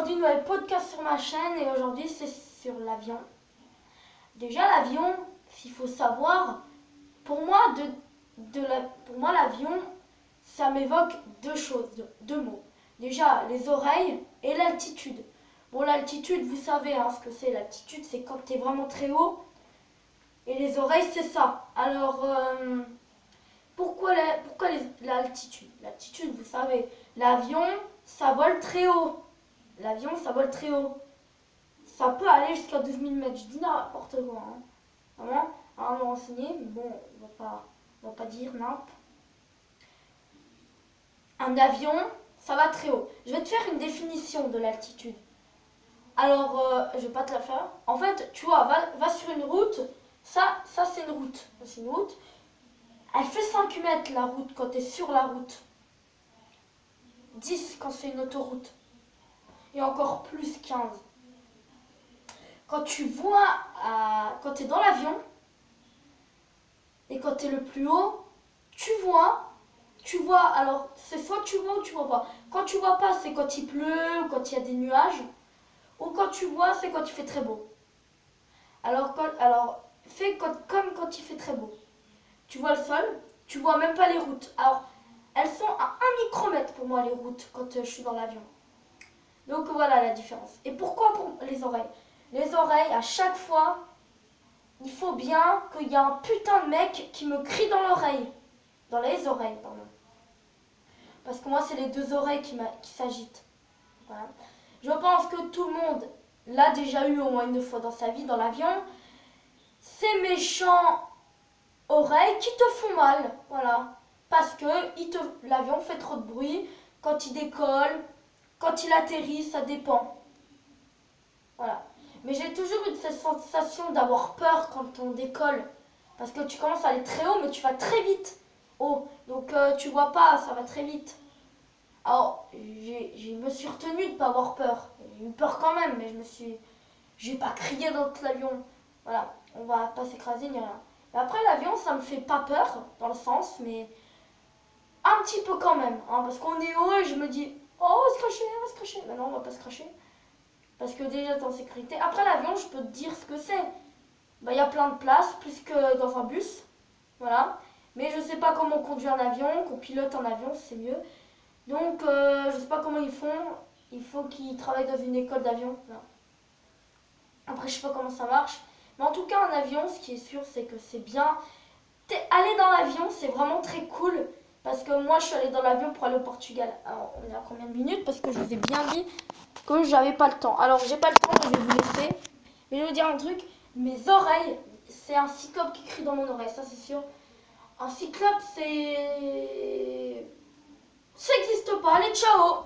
aujourd'hui, nouvel podcast sur ma chaîne et aujourd'hui c'est sur l'avion. Déjà l'avion, s'il faut savoir, pour moi l'avion, ça m'évoque deux choses, deux mots. Déjà les oreilles et l'altitude. Bon, l'altitude, vous savez ce que c'est. L'altitude, c'est quand tu es vraiment très haut. Et les oreilles, c'est ça. Alors, pourquoi l'altitude? L'altitude, vous savez, l'avion, ça vole très haut. L'avion, ça vole très haut. Ça peut aller jusqu'à 12 000 mètres. Je dis n'importe quoi. Vraiment, à me renseigner. Mais bon, on va pas dire n'importe. Un avion, ça va très haut. Je vais te faire une définition de l'altitude. Alors, je vais pas te la faire. En fait, tu vois, va sur une route. Ça c'est une route. C'est une route. Elle fait 5 mètres la route quand tu es sur la route. 10 quand c'est une autoroute. Et encore plus 15. Quand tu vois, quand tu es dans l'avion, et quand tu es le plus haut, tu vois, alors c'est soit tu vois ou tu vois pas. Quand tu vois pas, c'est quand il pleut ou quand il y a des nuages. Ou quand tu vois, c'est quand il fait très beau. Alors fais comme quand il fait très beau. Tu vois le sol, tu vois même pas les routes. Alors, elles sont à 1 micromètre pour moi les routes quand je suis dans l'avion. Donc voilà la différence. Et pourquoi pour les oreilles? Les oreilles, à chaque fois, il faut bien qu'il y ait un putain de mec qui me crie dans l'oreille. Dans les oreilles, pardon. Parce que moi, c'est les deux oreilles qui s'agitent. Voilà. Je pense que tout le monde l'a déjà eu au moins une fois dans sa vie, dans l'avion. Ces méchants oreilles qui te font mal. Voilà. Parce que l'avion fait trop de bruit. Quand il décolle, quand il atterrit, ça dépend. Voilà. Mais j'ai toujours eu cette sensation d'avoir peur quand on décolle. Parce que tu commences à aller très haut, mais tu vas très vite haut. Donc tu vois pas, ça va très vite. Alors, je me suis retenue de ne pas avoir peur. J'ai eu peur quand même, mais j'ai pas crié dans tout l'avion. Voilà, on va pas s'écraser ni rien. Mais après, l'avion, ça me fait pas peur, dans le sens, mais un petit peu quand même. Parce qu'on est haut et je me dis, oh, on va se cracher, on va se cracher. Mais non, on va pas se cracher. Parce que déjà, t'es en sécurité. Après l'avion, je peux te dire ce que c'est. Bah, y a plein de places, plus que dans un bus. Voilà. Mais je sais pas comment conduire un avion, qu'on pilote un avion, c'est mieux. Donc, je sais pas comment ils font. Il faut qu'ils travaillent dans une école d'avion. Après, je sais pas comment ça marche. Mais en tout cas, un avion, ce qui est sûr, c'est que c'est bien. Aller dans l'avion, c'est vraiment très cool. Parce que moi, je suis allée dans l'avion pour aller au Portugal. Alors, on est à combien de minutes? Parce que je vous ai bien dit que j'avais pas le temps. Alors, j'ai pas le temps, je vais vous laisser. Mais je vais vous dire un truc. Mes oreilles, c'est un cyclope qui crie dans mon oreille, ça c'est sûr. Un cyclope, ça n'existe pas. Allez, ciao!